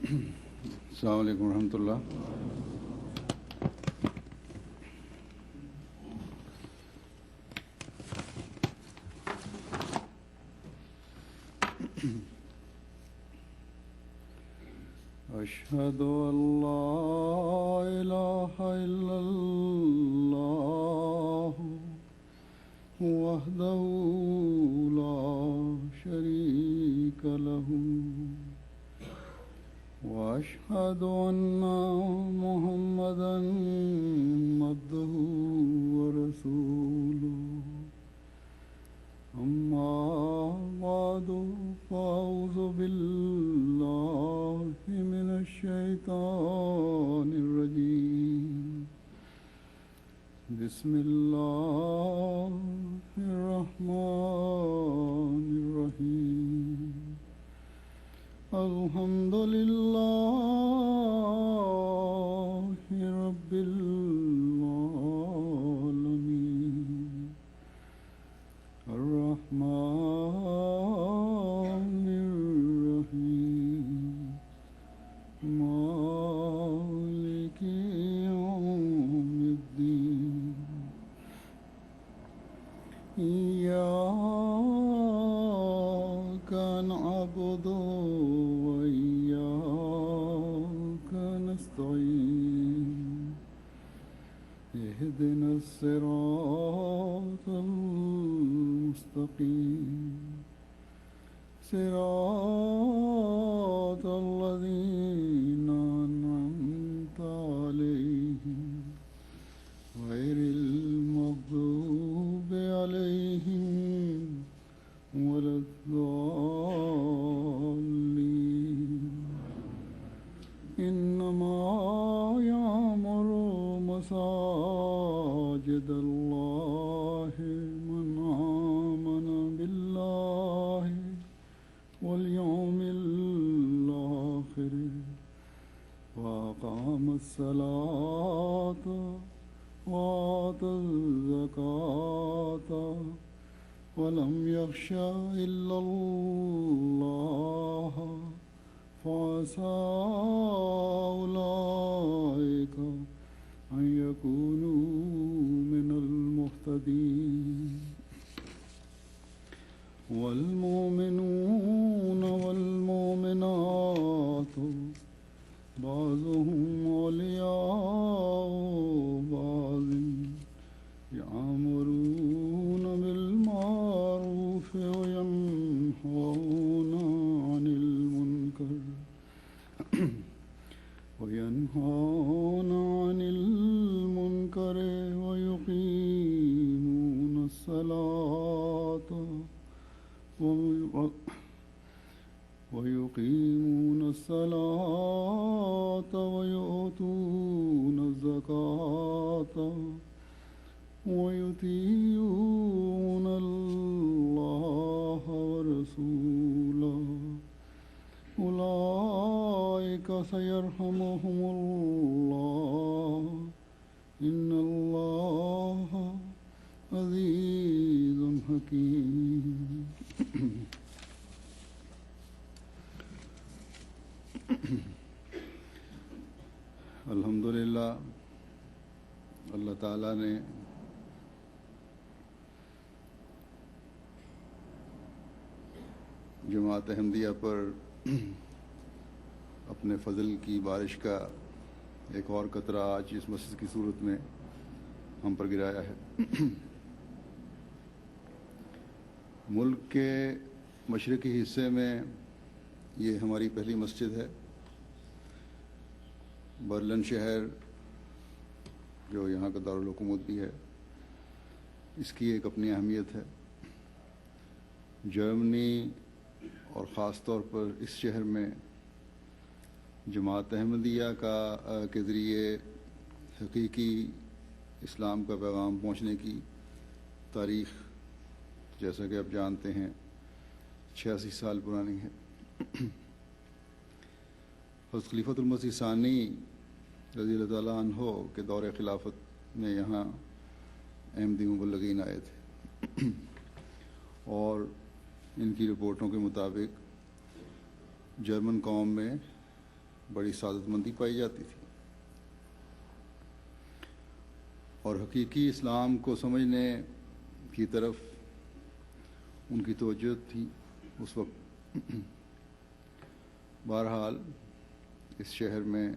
السلام علیکم ورحمۃ اللہ. اشہد ان لا الہ الا اللہ وحدہ لا شریک لہ واشهد ان محمدا عبده ورسوله اما بعد فاعوذ بالله من الشیطان الرجیم بسم اللہ الرحمن الرحیم الحمد للہ رب العالمین الرحمن الرحیم مالک یوم الدین ایاک نعبد اهدنا الصراط المستقيم صراط الذين أنعمت عليهم غير المغضوب عليهم ولا الضالين إنما يعمر مساجد الله من آمن بالله واليوم الآخر وأقام الصلاة وآتى الزكاة ولم يخش إلا الله فعسى أولئك أن يكونوا من المهتدين والمؤمنون والمؤمنات بعضهم أولياء بعض يأمرون بالمعروف وينهون عن المنكر ويقيمون الصلاة ويؤتون الزكاة ويطيعون الله ورسوله أولئك سيرحمهم الله إن الله عزيز حكيم. الحمدللہ اللہ تعالیٰ نے جماعت احمدیہ پر اپنے فضل کی بارش کا ایک اور قطرہ آج اس مسجد کی صورت میں ہم پر گرایا ہے. ملک کے مشرقی حصے میں یہ ہماری پہلی مسجد ہے. برلن شہر جو یہاں کا دارالحکومت بھی ہے، اس کی ایک اپنی اہمیت ہے. جرمنی اور خاص طور پر اس شہر میں جماعت احمدیہ کے ذریعے حقیقی اسلام کا پیغام پہنچنے کی تاریخ جیسا کہ آپ جانتے ہیں 86 سال پرانی ہے. حضرت خلیفۃ المسیح ثانی رضی اللہ تعالیٰ عنہ کے دور خلافت میں یہاں احمدی مبلغین آئے تھے اور ان کی رپورٹوں کے مطابق جرمن قوم میں بڑی سعادت مندی پائی جاتی تھی، اور حقیقی اسلام کو سمجھنے کی طرف ان کی توجہ تھی اس وقت۔ بہرحال اس شہر میں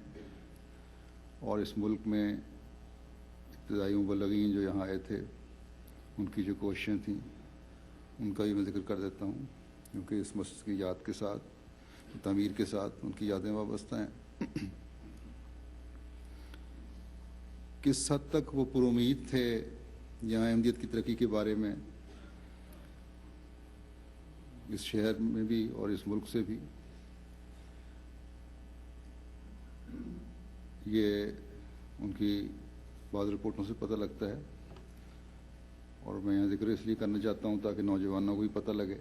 اور اس ملک میں ابتدائی مبلغین جو یہاں آئے تھے، ان کی جو کوششیں تھیں ان کا بھی میں ذکر کر دیتا ہوں، کیونکہ اس مسجد کی یاد کے ساتھ، تعمیر کے ساتھ ان کی یادیں وابستہ ہیں۔ کس حد تک وہ پر امید تھے یہاں احمدیت کی ترقی کے بارے میں، اس شہر میں بھی اور اس ملک سے بھی، یہ ان کی بعض رپورٹوں سے پتہ لگتا ہے، اور میں یہاں ذکر اس لیے کرنا چاہتا ہوں تاکہ نوجوانوں کو بھی پتہ لگے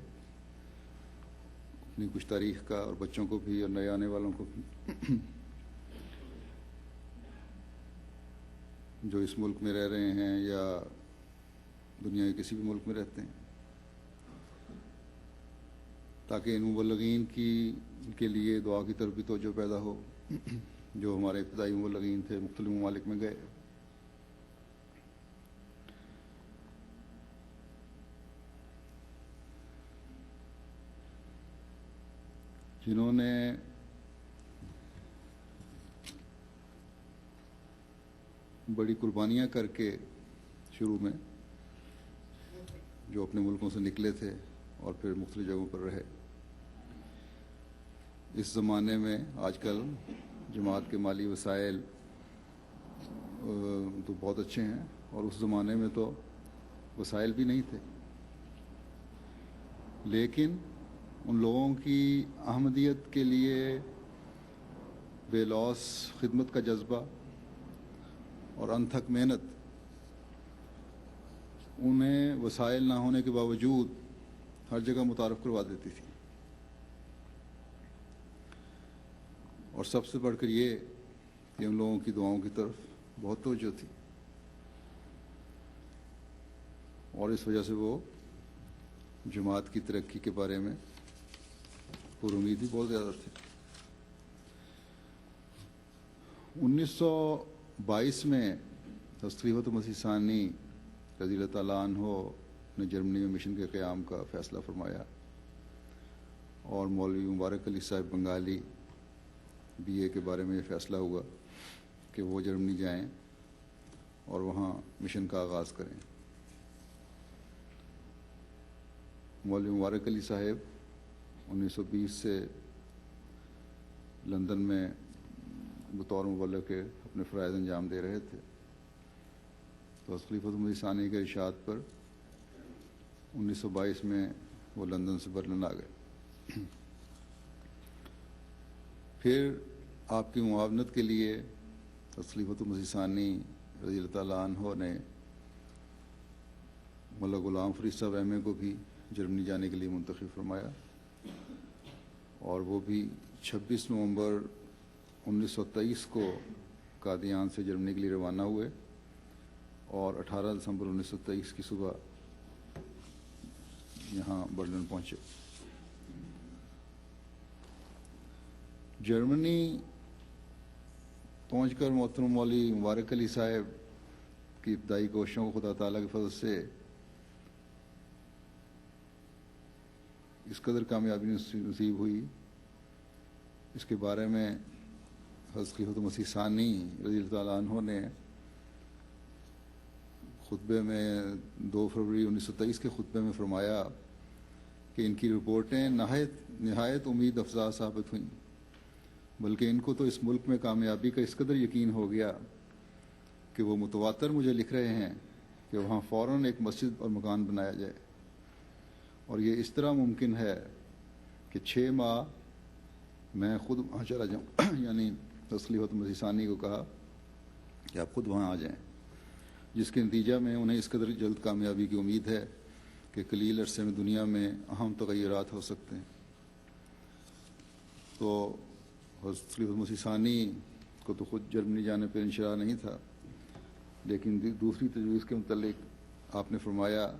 اپنی کچھ تاریخ کا، اور بچوں کو بھی اور نئے آنے والوں کو بھی جو اس ملک میں رہ رہے ہیں یا دنیا کے کسی بھی ملک میں رہتے ہیں، تاکہ ان مبلغین کے لیے دعا کی طرف بھی توجہ پیدا ہو جو ہمارے ابتدائی مبلغین تھے، مختلف ممالک میں گئے۔ جنہوں نے بڑی قربانیاں کر کے شروع میں جو اپنے ملکوں سے نکلے تھے اور پھر مختلف جگہوں پر رہے، اس زمانے میں آج کل جماعت کے مالی وسائل تو بہت اچھے ہیں، اور اس زمانے میں تو وسائل بھی نہیں تھے، لیکن ان لوگوں کی احمدیت کے لیے بے لوث خدمت کا جذبہ اور انتھک محنت انہیں وسائل نہ ہونے کے باوجود ہر جگہ متعارف کروا دیتی تھی، اور سب سے بڑھ کر یہ کہ ان لوگوں کی دعاؤں کی طرف بہت توجہ تھی، اور اس وجہ سے وہ جماعت کی ترقی کے بارے میں پر امید بھی بہت زیادہ تھی۔ 1922 میں حضرت خلیفۃ مسیح ثانی رضی اللہ تعالیٰ عنہ نے جرمنی میں مشن کے قیام کا فیصلہ فرمایا، اور مولوی مبارک علی صاحب بنگالی BA کے بارے میں یہ فیصلہ ہوا کہ وہ جرمنی جائیں اور وہاں مشن کا آغاز کریں۔ مولوی مبارک علی صاحب 1920 سے لندن میں بطور مبلغ کے اپنے فرائض انجام دے رہے تھے، تو خلیفۃ مسیح ثانی کے ارشاد پر 1922 میں وہ لندن سے برلن آ گئے۔ پھر آپ کی معاونت کے لیے خلیفۃ مسیح ثانی رضی اللہ تعالیٰ عنہ نے مولا غلام فرید صاحب احمد کو بھی جرمنی جانے کے لیے منتخب فرمایا، اور وہ بھی 26 نومبر 1923 کو قادیان سے جرمنی کے لیے روانہ ہوئے، اور 18 دسمبر 1923 کی صبح یہاں برلن پہنچے۔ جرمنی پہنچ کر محترم مولوی مبارک علی صاحب کی ابتدائی کوششوں کو خدا تعالیٰ کے فضل سے اس قدر کامیابی نصیب ہوئی، اس کے بارے میں حضرت خلیفۃ مسیح ثانی رضی اللہ تعالیٰ عنہ نے خطبے میں 2 فروری 1923 کے خطبے میں فرمایا کہ ان کی رپورٹیں نہایت امید افزا ثابت ہوئیں، بلکہ ان کو تو اس ملک میں کامیابی کا اس قدر یقین ہو گیا کہ وہ متواتر مجھے لکھ رہے ہیں کہ وہاں فوراً ایک مسجد اور مکان بنایا جائے، اور یہ اس طرح ممکن ہے کہ 6 ماہ میں خود وہاں چلا جاؤں یعنی خلیفۃ مسیح ثانی کو کہا کہ آپ خود وہاں آ جائیں، جس کے نتیجہ میں انہیں اس قدر جلد کامیابی کی امید ہے کہ قلیل عرصے میں دنیا میں اہم تغیرات ہو سکتے ہیں۔ تو حضرت خلیفۃ مسیح ثانی کو تو خود جرمنی جانے پر انشاء نہیں تھا، لیکن دوسری تجویز کے متعلق آپ نے فرمایا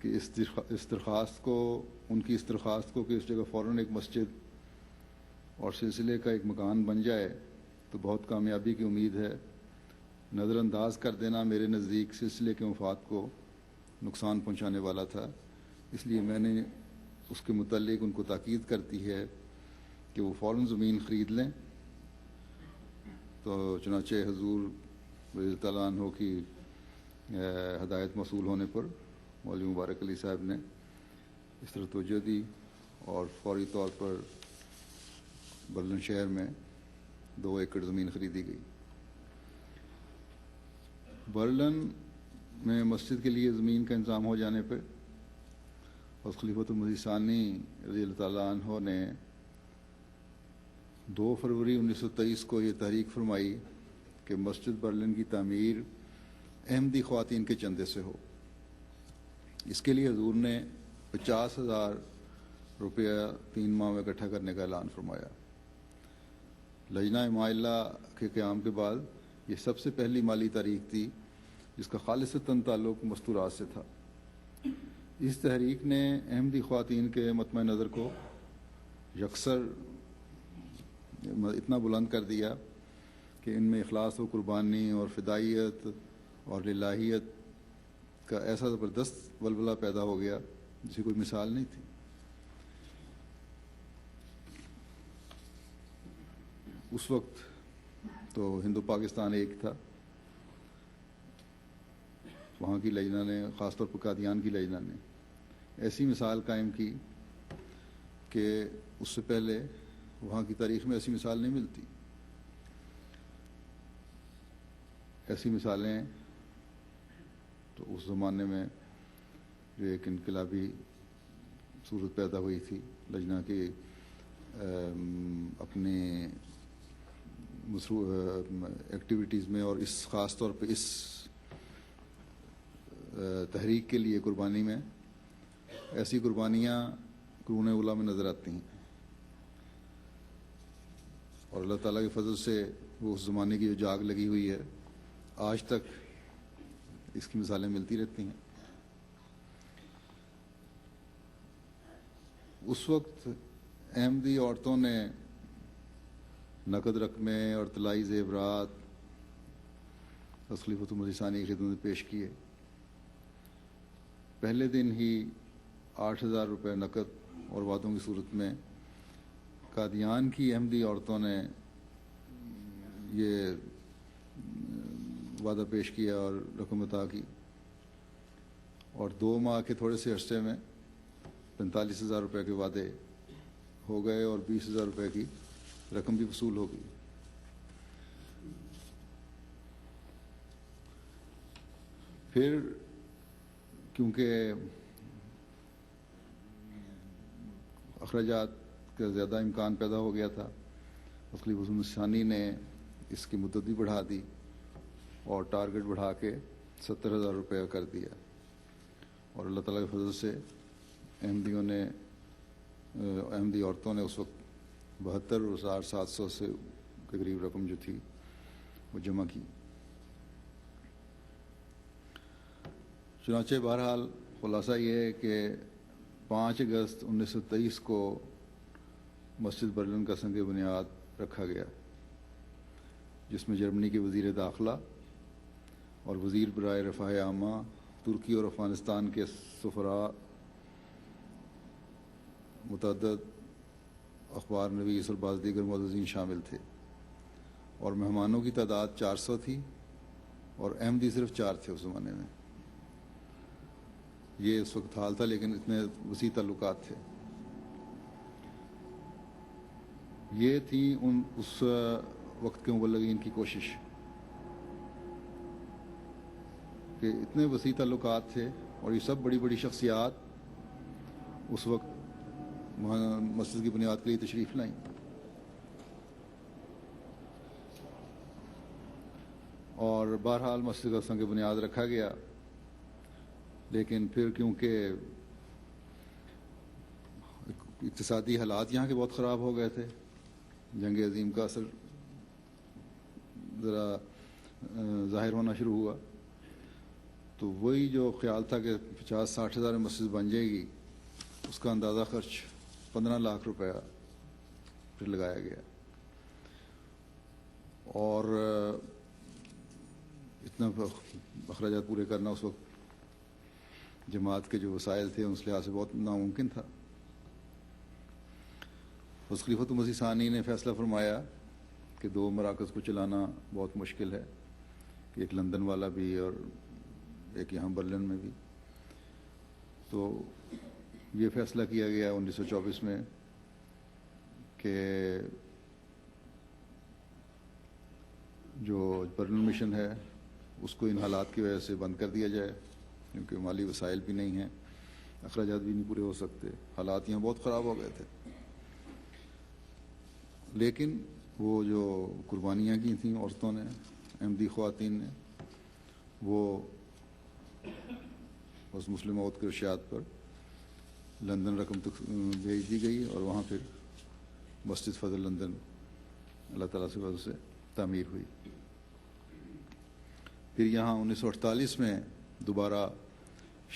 کہ ان کی اس درخواست کو کہ اس جگہ فوراً ایک مسجد اور سلسلے کا ایک مکان بن جائے تو بہت کامیابی کی امید ہے۔ نظر انداز کر دینا میرے نزدیک سلسلے کے مفاد کو نقصان پہنچانے والا تھا، اس لیے میں نے اس کے متعلق ان کو تاکید کرتی ہے کہ وہ فوراً زمین خرید لیں۔ تو چنانچہ حضور رضی اللہ تعالیٰ عنہ کی ہدایت موصول ہونے پر مولوی مبارک علی صاحب نے اس طرح توجہ دی اور فوری طور پر برلن شہر میں 2 ایکڑ زمین خریدی گئی۔ برلن میں مسجد کے لیے زمین کا انتظام ہو جانے پر خلیفۃ المسیح ثانی رضی اللہ تعالیٰ عنہ نے 2 فروری 1923 کو یہ تحریک فرمائی کہ مسجد برلن کی تعمیر احمدی خواتین کے چندے سے ہو۔ اس کے لیے حضور نے 50,000 روپیہ 3 ماہ میں اکٹھا کرنے کا اعلان فرمایا۔ لجنہ معلّہ کے قیام کے بعد یہ سب سے پہلی مالی تحریک تھی جس کا خالصتاً تعلق مستورات سے تھا۔ اس تحریک نے احمدی خواتین کے مطمع نظر کو یکسر اتنا بلند کر دیا کہ ان میں اخلاص و قربانی اور فدائیت اور للہیت کا ایسا زبردست ولولہ پیدا ہو گیا جس کی کوئی مثال نہیں تھی۔ اس وقت تو ہندو پاکستان ایک تھا، وہاں کی لجنہ نے، خاص طور پر قادیان کی لجنہ نے ایسی مثال قائم کی کہ اس سے پہلے وہاں کی تاریخ میں ایسی مثال نہیں ملتی۔ ایسی مثالیں تو اس زمانے میں جو ایک انقلابی صورت پیدا ہوئی تھی لجنہ کی اپنی ایکٹیویٹیز میں، اور اس خاص طور پہ اس تحریک کے لیے قربانی میں، ایسی قربانیاں قرون اولیٰ میں نظر آتی ہیں، اور اللہ تعالیٰ کے فضل سے وہ اس زمانے کی جو جاگ لگی ہوئی ہے آج تک اس کی مثالیں ملتی رہتی ہیں۔ اس وقت احمدی عورتوں نے نقد رقمیں اور طلائی زیورات خلیفۃ المسیح ثانی کی خدمت میں پیش کیے۔ پہلے دن ہی 8,000 روپے نقد اور وعدوں کی صورت میں قادیان کی احمدی عورتوں نے یہ وعدہ پیش کیا اور رقم عطا کی، اور 2 ماہ کے تھوڑے سے عرصے میں 45,000 روپے کے وعدے ہو گئے اور 20,000 روپے کی رقم بھی وصول ہو گئی۔ پھر کیونکہ اخراجات کا زیادہ امکان پیدا ہو گیا تھا، خلیفۃ المسیح ثانی نے اس کی مدت بھی بڑھا دی اور ٹارگٹ بڑھا کے 70,000 روپے کر دیا، اور اللہ تعالیٰ کے فضل سے احمدی عورتوں نے اس وقت 72,700 سے کے قریب رقم جو تھی وہ جمع کی۔ چنانچہ بہرحال خلاصہ یہ ہے کہ 5 اگست 1923 کو مسجد برلن کا سنگ بنیاد رکھا گیا، جس میں جرمنی کے وزیر داخلہ اور وزیر برائے رفاہ عامہ، ترکی اور افغانستان کے سفراء، متعدد اخبار نویس اور بعض دیگر معززین شامل تھے، اور مہمانوں کی تعداد 400 تھی اور احمدی صرف 4 تھے اس زمانے میں۔ یہ اس وقت حال تھا، لیکن اتنے وسیع تعلقات تھے۔ یہ تھی اس وقت کے مبلغین کی کوشش کہ اتنے وسیع تعلقات تھے اور یہ سب بڑی بڑی شخصیات اس وقت مسجد کی بنیاد کے لیے تشریف لائیں، اور بہرحال مسجد کا سنگ بنیاد رکھا گیا۔ لیکن پھر کیونکہ اقتصادی حالات یہاں کے بہت خراب ہو گئے تھے، جنگ عظیم کا اثر ذرا ظاہر ہونا شروع ہوا، تو وہی جو خیال تھا کہ 50-60 ہزار مسجد بن جائے گی، اس کا اندازہ خرچ 15 لاکھ روپیہ پھر لگایا گیا، اور اتنا اخراجات پورے کرنا اس وقت جماعت کے جو وسائل تھے اس لحاظ سے بہت ناممکن تھا۔ اس خلیفۃ المسیح ثانی نے فیصلہ فرمایا کہ 2 مراکز کو چلانا بہت مشکل ہے، کہ ایک لندن والا بھی اور ایک یہاں برلن میں بھی۔ تو یہ فیصلہ کیا گیا 1924 میں کہ جو برلن مشن ہے اس کو ان حالات کی وجہ سے بند کر دیا جائے، کیونکہ مالی وسائل بھی نہیں ہیں، اخراجات بھی نہیں پورے ہو سکتے، حالات یہاں بہت خراب ہو گئے تھے۔ لیکن وہ جو قربانیاں کی تھیں عورتوں نے، احمدی خواتین نے، وہ اس مسلم عورت کے ارشاد پر لندن رقم تک بھیج دی گئی، اور وہاں پھر مسجد فضل لندن اللہ تعالیٰ سے فضل سے تعمیر ہوئی۔ پھر یہاں 1948 میں دوبارہ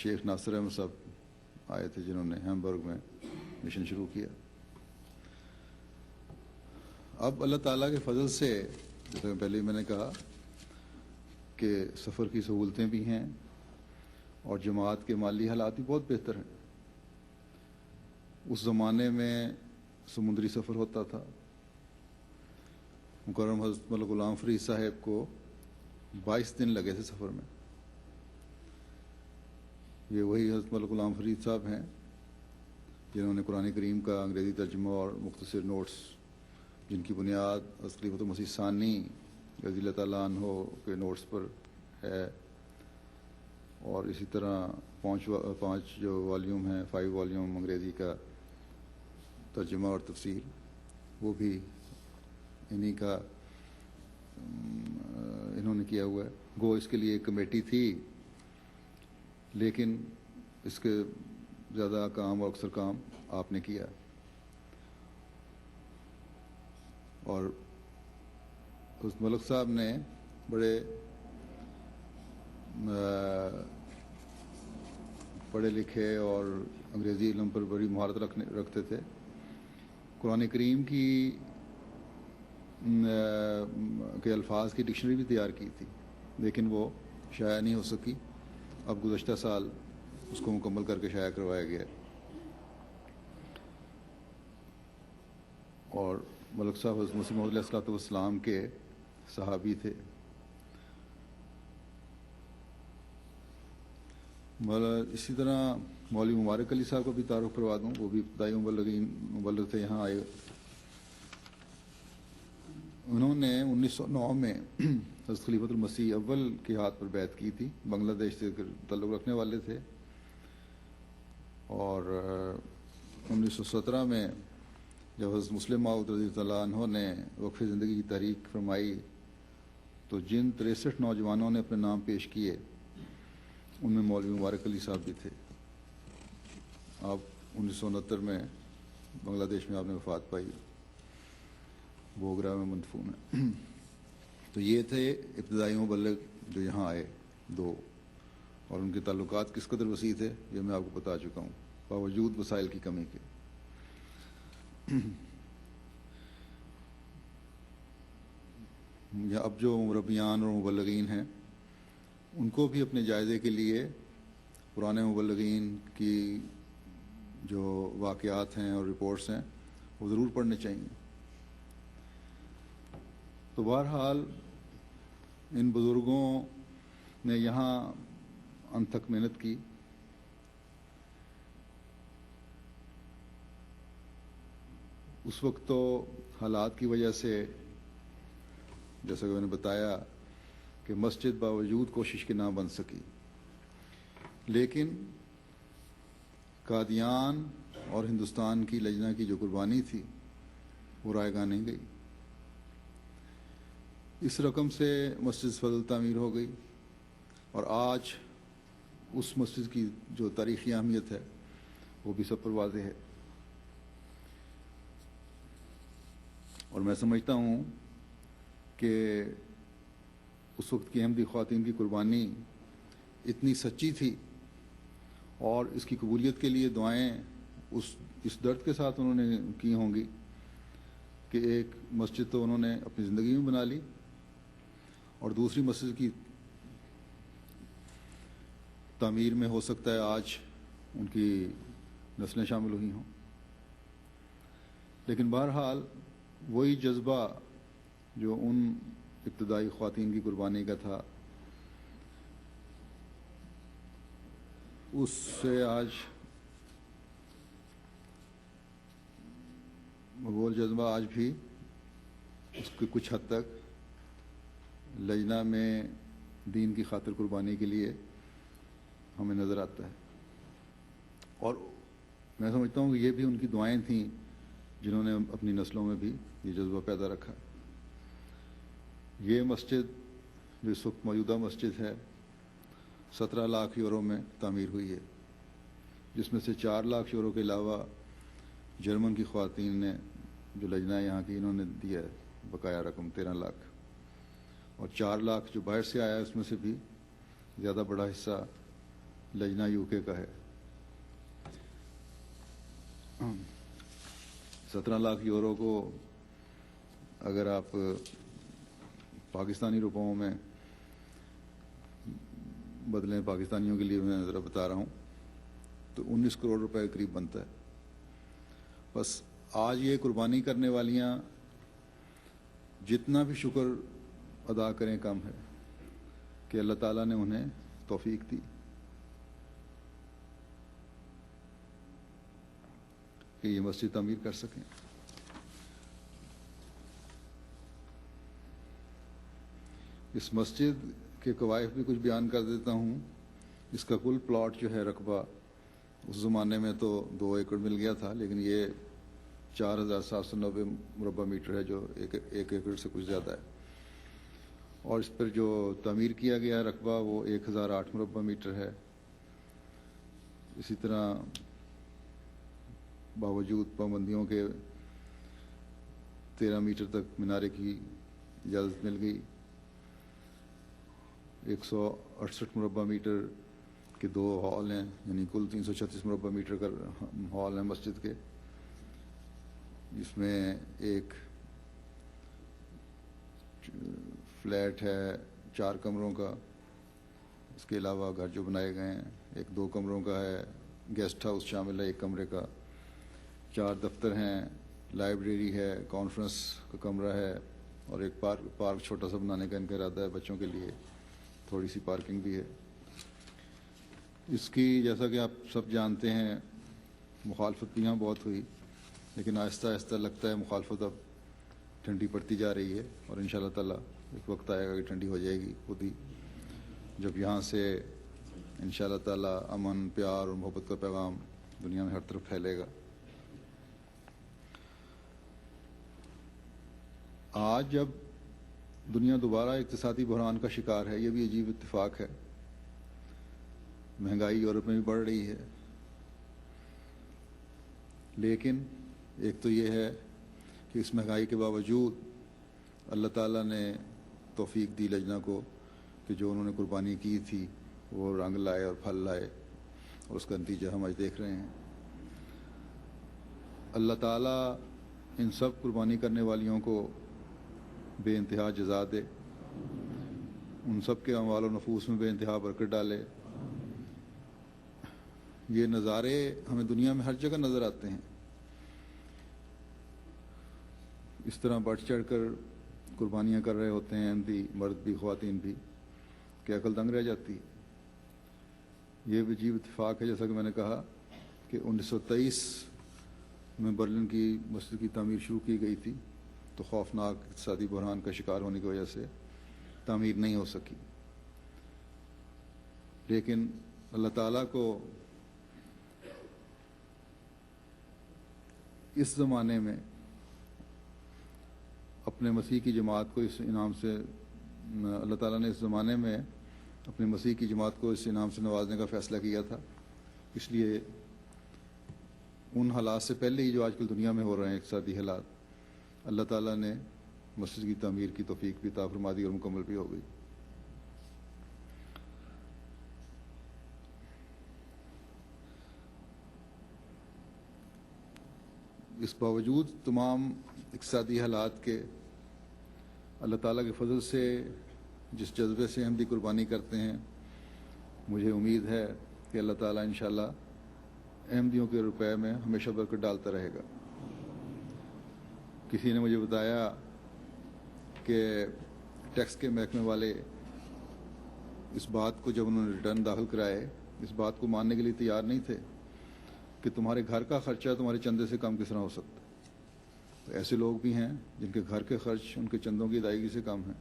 شیخ ناصر احمد صاحب آئے تھے، جنہوں نے ہیمبرگ میں مشن شروع کیا۔ اب اللہ تعالیٰ کے فضل سے، جیسے پہلے میں نے کہا کہ سفر کی سہولتیں بھی ہیں اور جماعت کے مالی حالات بھی بہت بہتر ہیں۔ اس زمانے میں سمندری سفر ہوتا تھا۔ مکرم حضرت ملک غلام فرید صاحب کو 22 دن لگے تھے سفر میں۔ یہ وہی حضرت ملک غلام فرید صاحب ہیں جنہوں نے قرآن کریم کا انگریزی ترجمہ اور مختصر نوٹس، جن کی بنیاد حضرت خلیفۃ المسیح ثانی رضی اللہ تعالیٰ عنہ کے نوٹس پر ہے، اور اسی طرح 5 جو والیوم ہیں، 5 والیوم انگریزی کا ترجمہ اور تفسیر، وہ بھی انہی کا انہوں نے کیا ہوا ہے۔ گو اس کے لیے ایک کمیٹی تھی، لیکن اس کے زیادہ کام اور اکثر کام آپ نے کیا۔ اور اس ملک صاحب نے بڑے پڑھے لکھے اور انگریزی علم پر بڑی مہارت رکھتے تھے۔ قرآن کریم کے الفاظ کی ڈکشنری بھی تیار کی تھی، لیکن وہ شائع نہیں ہو سکی۔ اب گزشتہ سال اس کو مکمل کر کے شائع کروایا گیا۔ اور ملک صاحب حضرت مسیح موعود علیہ الصلوۃ والسلام کے صحابی تھے۔ اسی طرح مولوی مبارک علی صاحب کو بھی تعارف کروا دوں، وہ بھی ابتدائی مبلغ تھے، یہاں آئے۔ انہوں نے 1909 میں حضرت خلیفۃ المسیح اول کے ہاتھ پر بیعت کی تھی، بنگلہ دیش سے تعلق رکھنے والے تھے، اور 1917 میں جب حضرت مسلم موعود رضی اللہ عنہ نے وقف زندگی کی تحریک فرمائی تو جن 63 نوجوانوں نے اپنے نام پیش کیے ان میں مولوی مبارک علی صاحب بھی تھے۔ آپ 1969 میں بنگلہ دیش میں آپ نے وفات پائی، بوگرا میں مدفون ہے۔ تو یہ تھے ابتدائی مبلغ جو یہاں آئے 2، اور ان کے تعلقات کس قدر وسیع تھے یہ میں آپ کو بتا چکا ہوں، باوجود وسائل کی کمی کے۔ اب جو مربیان اور مبلغین ہیں ان کو بھی اپنے جائزے کے لیے پرانے مبلغین کی جو واقعات ہیں اور رپورٹس ہیں وہ ضرور پڑھنے چاہیے۔ تو بہرحال ان بزرگوں نے یہاں انتھک محنت کی۔ اس وقت تو حالات کی وجہ سے، جیسا کہ میں نے بتایا، کہ مسجد باوجود کوشش کے نہ بن سکی، لیکن قادیان اور ہندوستان کی لجنہ کی جو قربانی تھی وہ رائے گاہ نہیں گئی۔ اس رقم سے مسجد فضل تعمیر ہو گئی، اور آج اس مسجد کی جو تاریخی اہمیت ہے وہ بھی سب پر واضح ہے۔ اور میں سمجھتا ہوں کہ اس وقت کی احمدی خواتین کی قربانی اتنی سچی تھی، اور اس کی قبولیت کے لیے دعائیں اس درد کے ساتھ انہوں نے کی ہوں گی کہ ایک مسجد تو انہوں نے اپنی زندگی میں بنا لی اور دوسری مسجد کی تعمیر میں ہو سکتا ہے آج ان کی نسلیں شامل ہوئی ہوں. لیکن بہرحال وہی جذبہ جو ان ابتدائی خواتین کی قربانی کا تھا اس سے آج وہ جذبہ آج بھی اس کی کچھ حد تک لجنہ میں دین کی خاطر قربانی کے لیے ہمیں نظر آتا ہے. اور میں سمجھتا ہوں کہ یہ بھی ان کی دعائیں تھیں جنہوں نے اپنی نسلوں میں بھی یہ جذبہ پیدا رکھا. یہ مسجد جو اس وقت موجودہ مسجد ہے 17 لاکھ یورو میں تعمیر ہوئی ہے، جس میں سے 4 لاکھ یورو کے علاوہ جرمن کی خواتین نے جو لجنہ یہاں کی انہوں نے دیا ہے بقایا رقم 13 لاکھ، اور 4 لاکھ جو باہر سے آیا ہے اس میں سے بھی زیادہ بڑا حصہ لجنہ یو کے کا ہے. 17 لاکھ یورو کو اگر آپ پاکستانی روپوں میں بدلیں، پاکستانیوں کے لیے میں ذرا بتا رہا ہوں، تو 19 کروڑ روپے کے قریب بنتا ہے. بس آج یہ قربانی کرنے والیاں جتنا بھی شکر ادا کریں کم ہے کہ اللہ تعالیٰ نے انہیں توفیق دی. کہ یہ مسجد تعمیر کر سکیں. اس مسجد کے قوائف بھی کچھ بیان کر دیتا ہوں. اس کا کل پلاٹ جو ہے رقبہ اس زمانے میں تو 2 ایکڑ مل گیا تھا، لیکن یہ 4790 مربع میٹر ہے جو ایک ایکڑ سے کچھ زیادہ ہے. اور اس پر جو تعمیر کیا گیا رقبہ وہ 1008 مربع میٹر ہے. اسی طرح باوجود پابندیوں کے 13 میٹر تک مینارے کی اجازت مل گئی. 168 مربع میٹر کے 2 ہال ہیں، یعنی کل 336 مربع میٹر کا ہال ہے مسجد کے، جس میں ایک فلیٹ ہے 4 کمروں کا. اس کے علاوہ گھر جو بنائے گئے ہیں ایک 2 کمروں کا ہے، گیسٹ ہاؤس شامل ہے 1 کمرے کا، 4 دفتر ہیں، لائبریری ہے، کانفرنس کا کمرہ ہے، اور ایک پارک چھوٹا سا بنانے کا ان کا ارادہ ہے بچوں کے لیے، تھوڑی سی پارکنگ بھی ہے. اس کی جیسا کہ آپ سب جانتے ہیں مخالفت بھی یہاں بہت ہوئی، لیکن آہستہ آہستہ لگتا ہے مخالفت اب ٹھنڈی پڑتی جا رہی ہے، اور ان شاء اللہ تعالیٰ ایک وقت آئے گا کہ ٹھنڈی ہو جائے گی خود ہی، جب یہاں سے ان شاء اللہ تعالیٰ امن، پیار اور محبت کا پیغام دنیا میں ہر طرف پھیلے گا. آج جب دنیا دوبارہ اقتصادی بحران کا شکار ہے، یہ بھی عجیب اتفاق ہے، مہنگائی یورپ میں بھی بڑھ رہی ہے، لیکن ایک تو یہ ہے کہ اس مہنگائی کے باوجود اللہ تعالیٰ نے توفیق دی لجنہ کو کہ جو انہوں نے قربانی کی تھی وہ رنگ لائے اور پھل لائے، اور اس کا نتیجہ ہم آج دیکھ رہے ہیں. اللہ تعالیٰ ان سب قربانی کرنے والیوں کو بے انتہا جزا دے، ان سب کے اموال و نفوس میں بے انتہا برکت ڈالے. یہ نظارے ہمیں دنیا میں ہر جگہ نظر آتے ہیں، اس طرح بڑھ چڑھ کر قربانیاں کر رہے ہوتے ہیں بھی، مرد بھی خواتین بھی، کہ عقل دنگ رہ جاتی. یہ بھی عجیب اتفاق ہے، جیسا کہ میں نے کہا کہ 1923 میں برلن کی مسجد کی تعمیر شروع کی گئی تھی، تو خوفناک اقتصادی بحران کا شکار ہونے کی وجہ سے تعمیر نہیں ہو سکی. لیکن اللہ تعالیٰ کو اس زمانے میں اپنے مسیح کی جماعت کو اس انعام سے، اللہ تعالیٰ نے اس زمانے میں اپنے مسیح کی جماعت کو اس انعام سے نوازنے کا فیصلہ کیا تھا. اس لیے ان حالات سے پہلے ہی جو آج کل دنیا میں ہو رہے ہیں اقتصادی حالات، اللہ تعالیٰ نے مسجد کی تعمیر کی توفیق بھی عطا فرما دی اور مکمل بھی ہو گئی. اس باوجود تمام اقتصادی حالات کے اللہ تعالیٰ کے فضل سے جس جذبے سے احمدی قربانی کرتے ہیں، مجھے امید ہے کہ اللہ تعالیٰ انشاءاللہ احمدیوں کے روپے میں ہمیشہ برکت ڈالتا رہے گا۔ کسی نے مجھے بتایا کہ ٹیکس کے محکمے والے اس بات کو جب انہوں نے ریٹرن داخل کرائے اس بات کو ماننے کے لیے تیار نہیں تھے کہ تمہارے گھر کا خرچہ تمہارے چندے سے کم کس طرح ہو سکتا ہے۔ تو ایسے لوگ بھی ہیں جن کے گھر کے خرچ ان کے چندوں کی ادائیگی سے کم ہیں۔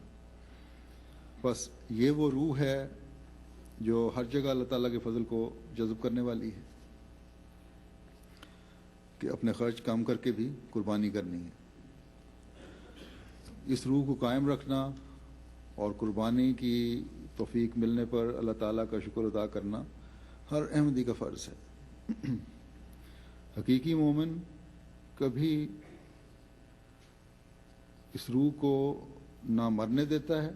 بس یہ وہ روح ہے جو ہر جگہ اللہ تعالیٰ کے فضل کو جذب کرنے والی ہے کہ اپنے خرچ کم کر کے بھی قربانی کرنی ہے۔ اس روح کو قائم رکھنا اور قربانی کی توفیق ملنے پر اللہ تعالیٰ کا شکر ادا کرنا ہر احمدی کا فرض ہے۔ حقیقی مومن کبھی اس روح کو نہ مرنے دیتا ہے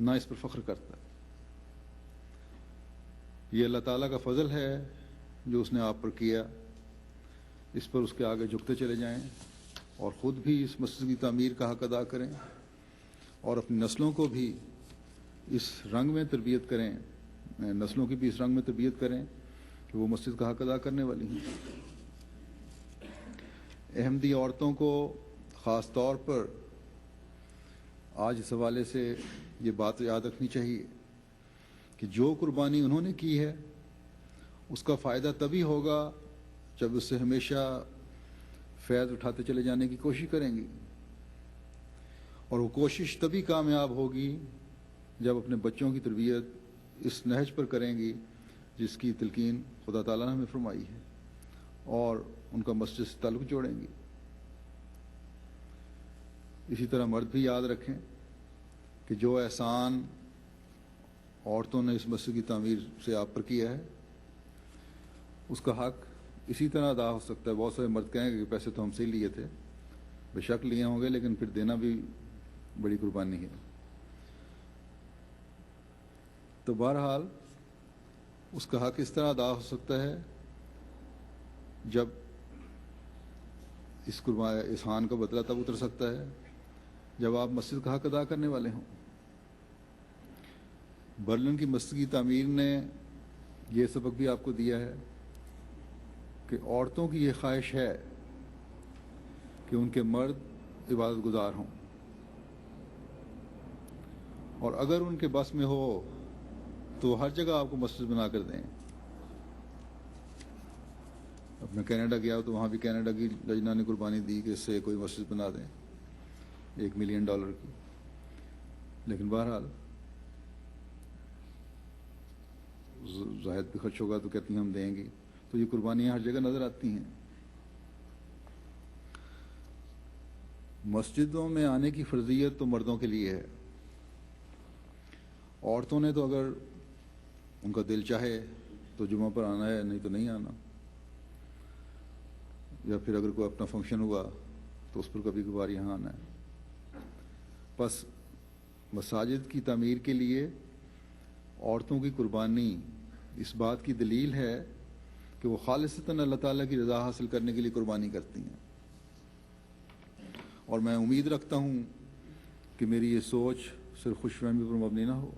نہ اس پر فخر کرتا ہے۔ یہ اللہ تعالیٰ کا فضل ہے جو اس نے آپ پر کیا، اس پر اس کے آگے جھکتے چلے جائیں اور خود بھی اس مسجد کی تعمیر کا حق ادا کریں اور اپنی نسلوں کو بھی اس رنگ میں تربیت کریں، نسلوں کی بھی اس رنگ میں تربیت کریں کہ وہ مسجد کا حق ادا کرنے والی ہیں۔ احمدی عورتوں کو خاص طور پر آج اس حوالے سے یہ بات یاد رکھنی چاہیے کہ جو قربانی انہوں نے کی ہے اس کا فائدہ تبھی ہوگا جب اس سے ہمیشہ فیض اٹھاتے چلے جانے کی کوشش کریں گی، اور وہ کوشش تبھی کامیاب ہوگی جب اپنے بچوں کی تربیت اس نہج پر کریں گی جس کی تلقین خدا تعالیٰ نے ہمیں فرمائی ہے، اور ان کا مسجد سے تعلق جوڑیں گی۔ اسی طرح مرد بھی یاد رکھیں کہ جو احسان عورتوں نے اس مسجد کی تعمیر سے آپ پر کیا ہے اس کا حق اسی طرح ادا ہو سکتا ہے۔ بہت سارے مرد کہیں گے کہ پیسے تو ہم سے ہی لیے تھے، بے شک لیے ہوں گے، لیکن پھر دینا بھی بڑی قربانی ہے۔ تو بہرحال اس کا حق اس طرح ادا ہو سکتا ہے جب اس احسان کا بدلہ تب اتر سکتا ہے جب آپ مسجد کا حق ادا کرنے والے ہوں۔ برلن کی مسجد کی تعمیر نے یہ سبق بھی آپ کو دیا ہے کہ عورتوں کی یہ خواہش ہے کہ ان کے مرد عبادت گزار ہوں، اور اگر ان کے بس میں ہو تو ہر جگہ آپ کو مسجد بنا کر دیں۔ اب میں کینیڈا گیا تو وہاں بھی کینیڈا کی لجنہ نے قربانی دی کہ اس سے کوئی مسجد بنا دیں $1 ملین کی، لیکن بہرحال زاہد بھی خرچ ہوگا تو کہتی ہیں ہم دیں گی۔ تو یہ قربانیاں ہر جگہ نظر آتی ہیں۔ مسجدوں میں آنے کی فرضیت تو مردوں کے لیے ہے، عورتوں نے تو اگر ان کا دل چاہے تو جمعہ پر آنا ہے، نہیں تو نہیں آنا، یا پھر اگر کوئی اپنا فنکشن ہوا تو اس پر کبھی کبھار یہاں آنا ہے۔ بس مساجد کی تعمیر کے لیے عورتوں کی قربانی اس بات کی دلیل ہے کہ وہ خالصتاً اللہ تعالیٰ کی رضا حاصل کرنے کے لیے قربانی کرتی ہیں، اور میں امید رکھتا ہوں کہ میری یہ سوچ صرف خوش فہمی پر مبنی نہ ہو،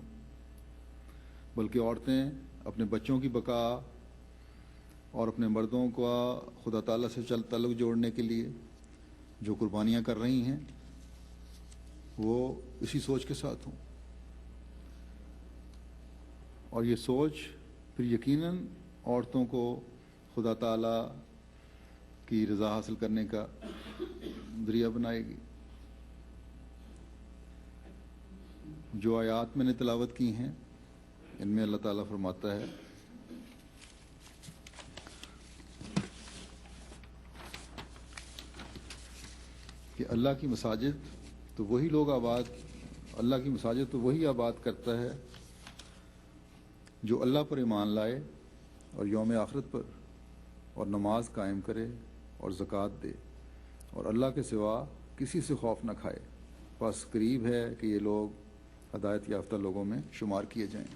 بلکہ عورتیں اپنے بچوں کی بقا اور اپنے مردوں کا خدا تعالیٰ سے تعلق جوڑنے کے لیے جو قربانیاں کر رہی ہیں وہ اسی سوچ کے ساتھ ہوں، اور یہ سوچ پھر یقیناً عورتوں کو خدا تعالیٰ کی رضا حاصل کرنے کا ذریعہ بنائے گی۔ جو آیات میں نے تلاوت کی ہیں ان میں اللہ تعالیٰ فرماتا ہے کہ اللہ کی مساجد تو وہی لوگ اللہ کی مساجد تو وہی آباد کرتا ہے جو اللہ پر ایمان لائے اور یوم آخرت پر، اور نماز قائم کرے اور زکوٰۃ دے، اور اللہ کے سوا کسی سے خوف نہ کھائے، بس قریب ہے کہ یہ لوگ ہدایت یافتہ لوگوں میں شمار کیے جائیں۔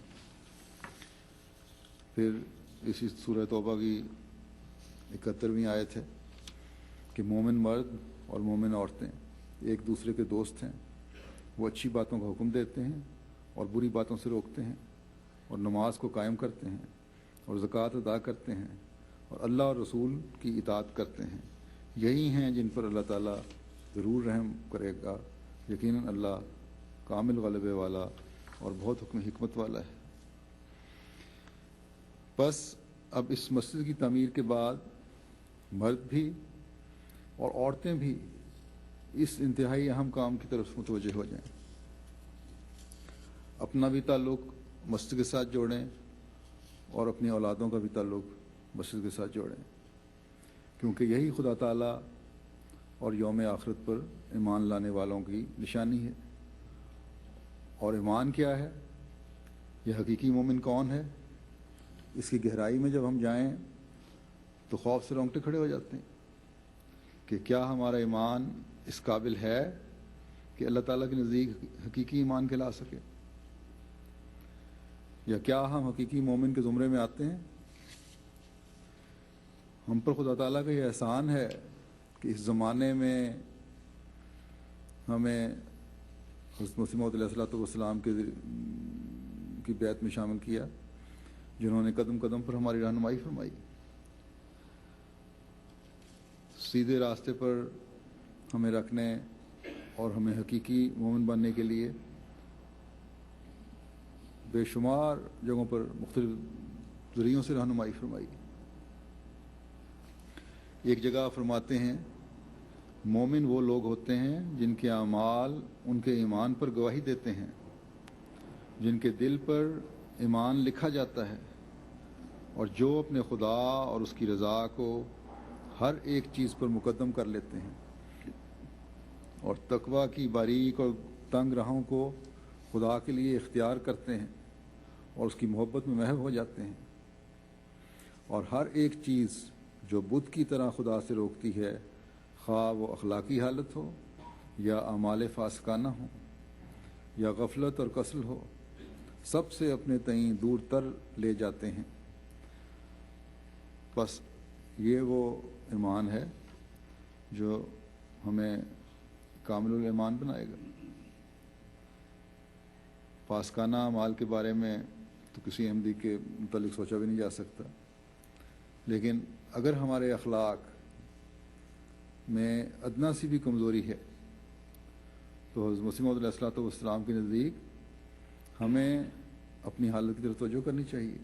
پھر اسی سورہ توبہ کی 71ویں آیت ہے کہ مومن مرد اور مومن عورتیں ایک دوسرے کے دوست ہیں، وہ اچھی باتوں کا حکم دیتے ہیں اور بری باتوں سے روکتے ہیں، اور نماز کو قائم کرتے ہیں اور زکوٰۃ ادا کرتے ہیں اور اللہ اور رسول کی اطاعت کرتے ہیں۔ یہی ہیں جن پر اللہ تعالیٰ ضرور رحم کرے گا، یقیناً اللہ کامل غلبے والا اور بہت حکمت والا ہے۔ بس اب اس مسجد کی تعمیر کے بعد مرد بھی اور عورتیں بھی اس انتہائی اہم کام کی طرف متوجہ ہو جائیں، اپنا بھی تعلق مسجد کے ساتھ جوڑیں اور اپنی اولادوں کا بھی تعلق مسجد کے ساتھ جوڑیں، کیونکہ یہی خدا تعالیٰ اور یوم آخرت پر ایمان لانے والوں کی نشانی ہے۔ اور ایمان کیا ہے؟ یہ حقیقی مومن کون ہے؟ اس کی گہرائی میں جب ہم جائیں تو خوف سے رونگٹے کھڑے ہو جاتے ہیں کہ کیا ہمارا ایمان اس قابل ہے کہ اللہ تعالیٰ کے نزدیک حقیقی ایمان کہلا سکے، یا کیا ہم حقیقی مومن کے زمرے میں آتے ہیں؟ ہم پر خدا تعالیٰ کا یہ احسان ہے کہ اس زمانے میں ہمیں حضرت مسیح موعود علیہ السلام کی بیعت میں شامل کیا، جنہوں نے قدم قدم پر ہماری رہنمائی فرمائی، سیدھے راستے پر ہمیں رکھنے اور ہمیں حقیقی مومن بننے کے لیے بے شمار جگہوں پر مختلف ذریعوں سے رہنمائی فرمائی۔ ایک جگہ فرماتے ہیں مومن وہ لوگ ہوتے ہیں جن کے اعمال ان کے ایمان پر گواہی دیتے ہیں، جن کے دل پر ایمان لکھا جاتا ہے، اور جو اپنے خدا اور اس کی رضا کو ہر ایک چیز پر مقدم کر لیتے ہیں، اور تقویٰ کی باریک اور تنگ راہوں کو خدا کے لیے اختیار کرتے ہیں اور اس کی محبت میں محو ہو جاتے ہیں، اور ہر ایک چیز جو بت کی طرح خدا سے روکتی ہے، خواہ وہ اخلاقی حالت ہو یا اعمال فاسقانہ ہو یا غفلت اور کسل ہو، سب سے اپنے تئیں دور تر لے جاتے ہیں۔ بس یہ وہ ایمان ہے جو ہمیں کامل الایمان بنائے گا۔ فاسقانہ اعمال کے بارے میں تو کسی احمدی کے متعلق سوچا بھی نہیں جا سکتا، لیکن اگر ہمارے اخلاق میں ادنا سی بھی کمزوری ہے تو حضرت مسیح موعود علیہ السلام کے نزدیک ہمیں اپنی حالت کی طرف توجہ کرنی چاہیے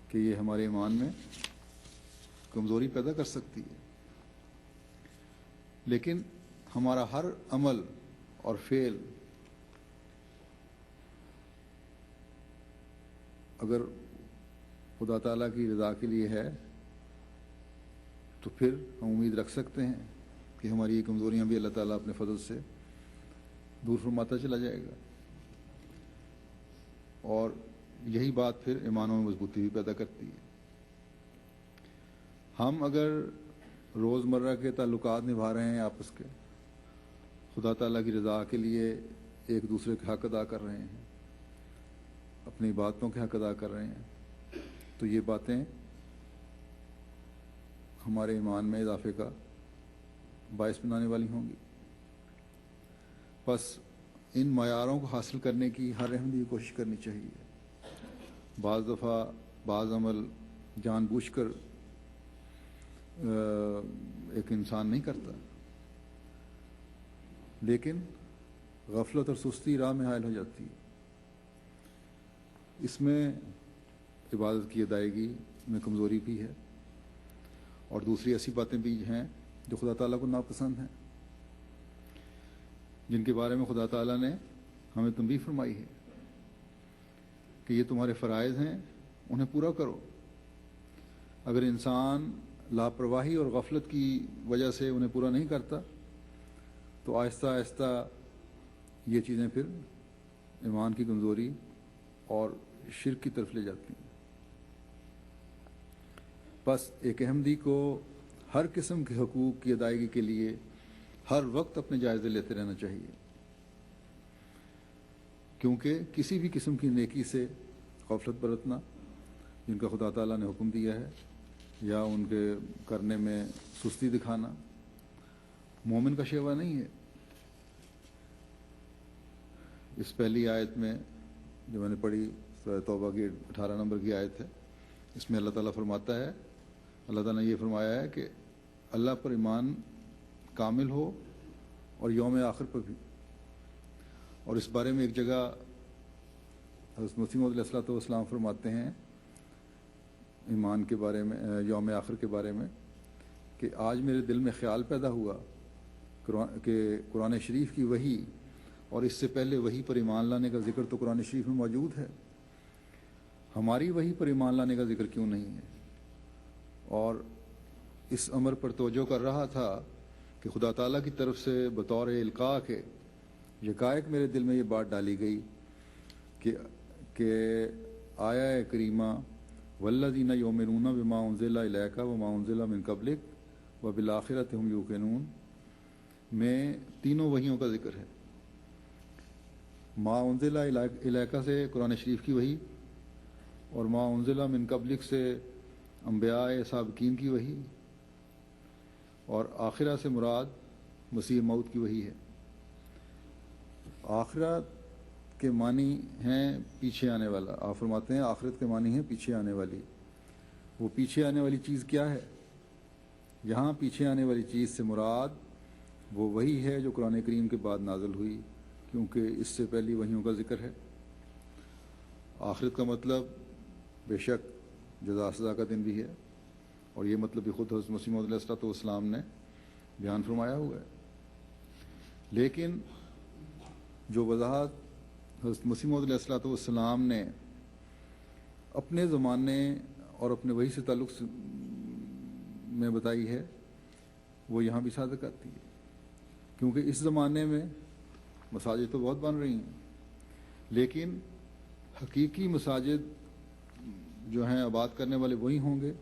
کہ یہ ہمارے ایمان میں کمزوری پیدا کر سکتی ہے، لیکن ہمارا ہر عمل اور فعل اگر خدا تعالیٰ کی رضا کے لیے ہے تو پھر ہم امید رکھ سکتے ہیں کہ ہماری یہ کمزوریاں بھی اللہ تعالیٰ اپنے فضل سے دور فرماتا چلا جائے گا، اور یہی بات پھر ایمانوں میں مضبوطی بھی پیدا کرتی ہے۔ ہم اگر روزمرہ کے تعلقات نبھا رہے ہیں آپس کے، خدا تعالیٰ کی رضا کے لیے ایک دوسرے کے حق ادا کر رہے ہیں، اپنی باتوں کے حق ادا کر رہے ہیں، تو یہ باتیں ہمارے ایمان میں اضافے کا باعث بنانے والی ہوں گی۔ بس ان معیاروں کو حاصل کرنے کی ہر احمدی کو کوشش کرنی چاہیے۔ بعض دفعہ بعض عمل جان بوجھ کر ایک انسان نہیں کرتا، لیکن غفلت اور سستی راہ میں حائل ہو جاتی ہے۔ اس میں عبادت کی ادائیگی میں کمزوری بھی ہے، اور دوسری ایسی باتیں بھی ہیں جو خدا تعالیٰ کو ناپسند ہیں، جن کے بارے میں خدا تعالیٰ نے ہمیں تنبیہ فرمائی ہے کہ یہ تمہارے فرائض ہیں، انہیں پورا کرو۔ اگر انسان لاپرواہی اور غفلت کی وجہ سے انہیں پورا نہیں کرتا تو آہستہ آہستہ یہ چیزیں پھر ایمان کی کمزوری اور شرک کی طرف لے جاتی ہیں۔ بس ایک احمدی کو ہر قسم کے حقوق کی ادائیگی کے لیے ہر وقت اپنے جائزے لیتے رہنا چاہیے، کیونکہ کسی بھی قسم کی نیکی سے غفلت برتنا جن کا خدا تعالیٰ نے حکم دیا ہے، یا ان کے کرنے میں سستی دکھانا مومن کا شیوا نہیں ہے۔ اس پہلی آیت میں جو میں نے پڑھی سورہ توبہ کی 18 نمبر کی آیت ہے، اس میں اللہ تعالیٰ فرماتا ہے، اللہ تعالیٰ نے یہ فرمایا ہے کہ اللہ پر ایمان کامل ہو اور یوم آخر پر بھی۔ اور اس بارے میں ایک جگہ حضرت مسیح موعود علیہ الصلوۃ والسلام فرماتے ہیں ایمان کے بارے میں، یوم آخر کے بارے میں، کہ آج میرے دل میں خیال پیدا ہوا کہ قرآن شریف کی وحی اور اس سے پہلے وحی پر ایمان لانے کا ذکر تو قرآن شریف میں موجود ہے، ہماری وحی پر ایمان لانے کا ذکر کیوں نہیں ہے؟ اور اس امر پر توجہ کر رہا تھا کہ خدا تعالیٰ کی طرف سے بطور القاء کے یکایک میرے دل میں یہ بات ڈالی گئی کہ آیا کریمہ والذین یؤمنون بما انزل الیک وما انزل من قبلک وبالآخرۃ ھم یوقنون میں تینوں وحیوں کا ذکر ہے۔ ما انزل الیک سے قرآن شریف کی وحی، اور ما انزل من قبلک سے انبیاء سابقین کی وحی، اور آخرہ سے مراد مسیح موعود کی وحی ہے۔ آخرت کے معنی ہیں پیچھے آنے والا، آپ فرماتے ہیں آخرت کے معنی ہیں پیچھے آنے والی۔ وہ پیچھے آنے والی چیز کیا ہے؟ یہاں پیچھے آنے والی چیز سے مراد وہ وحی ہے جو قرآن کریم کے بعد نازل ہوئی، کیونکہ اس سے پہلی وحیوں کا ذکر ہے۔ آخرت کا مطلب بے شک جزا سزا کا دن بھی ہے، اور یہ مطلب بھی خود حضرت مسیح موعود علیہ الصلوۃ والسلام نے بیان فرمایا ہوا ہے۔ لیکن جو وضاحت حضرت مسیح موعود علیہ الصلوۃ والسلام نے اپنے زمانے اور اپنے وحی سے تعلق میں بتائی ہے، وہ یہاں بھی صادق آتی ہے، کیونکہ اس زمانے میں مساجد تو بہت بن رہی ہیں، لیکن حقیقی مساجد جو ہیں آباد کرنے والے وہی ہوں گے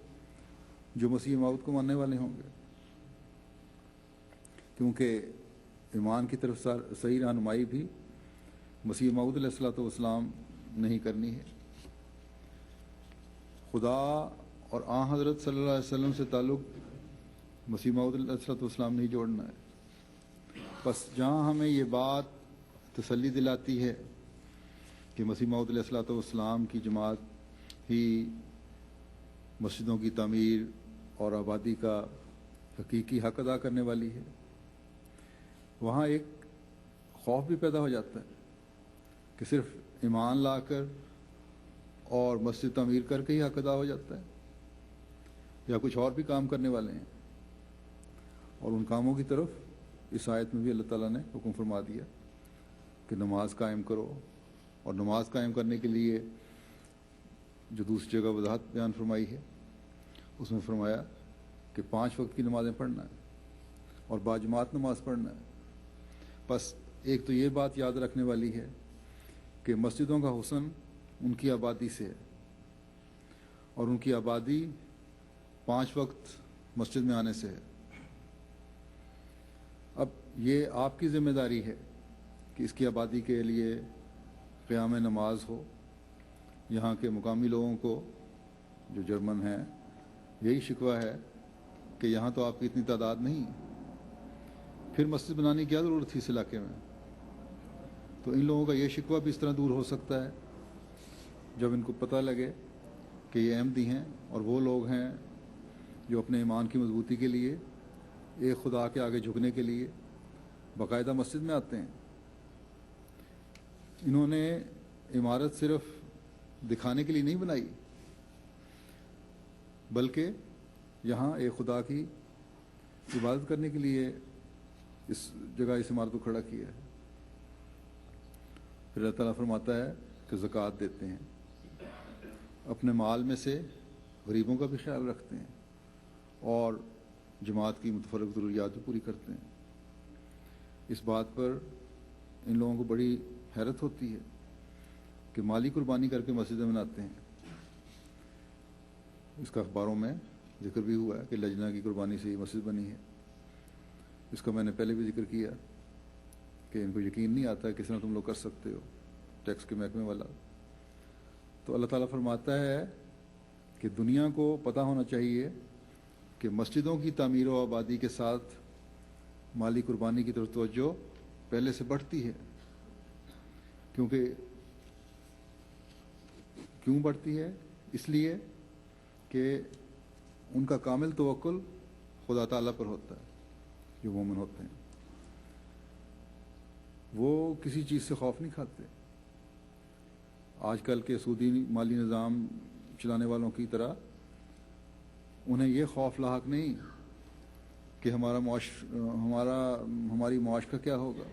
جو مسیح موعود کو ماننے والے ہوں گے، کیونکہ ایمان کی طرف صحیح رہنمائی بھی مسیح موعود علیہ الصلوۃ والسلام نہیں کرنی ہے۔ خدا اور آن حضرت صلی اللہ علیہ وسلم سے تعلق مسیح موعود علیہ الصلوۃ والسلام نہیں جوڑنا ہے۔ بس جہاں ہمیں یہ بات تسلی دلاتی ہے کہ مسیح موعود علیہ الصلوۃ والسلام کی جماعت ہی مسجدوں کی تعمیر اور آبادی کا حقیقی حق ادا کرنے والی ہے، وہاں ایک خوف بھی پیدا ہو جاتا ہے کہ صرف ایمان لا کر اور مسجد تعمیر کر کے ہی حق ادا ہو جاتا ہے، یا کچھ اور بھی کام کرنے والے ہیں۔ اور ان کاموں کی طرف اس آیت میں بھی اللہ تعالیٰ نے حکم فرما دیا کہ نماز قائم کرو، اور نماز قائم کرنے کے لیے جو دوسری جگہ وضاحت بیان فرمائی ہے اس میں فرمایا کہ 5 وقت کی نمازیں پڑھنا ہے اور باجماعت نماز پڑھنا ہے۔ بس ایک تو یہ بات یاد رکھنے والی ہے کہ مسجدوں کا حسن ان کی آبادی سے ہے، اور ان کی آبادی 5 وقت مسجد میں آنے سے ہے۔ اب یہ آپ کی ذمہ داری ہے کہ اس کی آبادی کے لیے قیام نماز ہو۔ یہاں کے مقامی لوگوں کو جو جرمن ہیں یہی شکوہ ہے کہ یہاں تو آپ کی اتنی تعداد نہیں، پھر مسجد بنانے کی کیا ضرورت تھی اس علاقے میں؟ تو ان لوگوں کا یہ شکوہ بھی اس طرح دور ہو سکتا ہے جب ان کو پتہ لگے کہ یہ احمدی ہیں اور وہ لوگ ہیں جو اپنے ایمان کی مضبوطی کے لیے ایک خدا کے آگے جھکنے کے لیے باقاعدہ مسجد میں آتے ہیں۔ انہوں نے عمارت صرف دکھانے کے لیے نہیں بنائی، بلکہ یہاں ایک خدا کی عبادت کرنے کے لیے اس جگہ اس عمارت کو کھڑا کیا ہے۔ پھر اللہ تعالیٰ فرماتا ہے کہ زکوٰۃ دیتے ہیں، اپنے مال میں سے غریبوں کا بھی خیال رکھتے ہیں، اور جماعت کی متفرق ضروریات بھی پوری کرتے ہیں۔ اس بات پر ان لوگوں کو بڑی حیرت ہوتی ہے کہ مالی قربانی کر کے مسجدیں بناتے ہیں۔ اس کا اخباروں میں ذکر بھی ہوا ہے کہ لجنہ کی قربانی سے یہ مسجد بنی ہے۔ اس کا میں نے پہلے بھی ذکر کیا کہ ان کو یقین نہیں آتا کس طرح تم لوگ کر سکتے ہو، ٹیکس کے محکمے والا۔ تو اللہ تعالیٰ فرماتا ہے کہ دنیا کو پتہ ہونا چاہیے کہ مسجدوں کی تعمیر و آبادی کے ساتھ مالی قربانی کی طرف توجہ پہلے سے بڑھتی ہے، کیونکہ کیوں بڑھتی ہے؟ اس لیے کہ ان کا کامل توکل خدا تعالیٰ پر ہوتا ہے۔ جو مومن ہوتے ہیں وہ کسی چیز سے خوف نہیں کھاتے۔ آج کل کے سودی مالی نظام چلانے والوں کی طرح انہیں یہ خوف لاحق نہیں کہ ہماری معاش کا کیا ہوگا،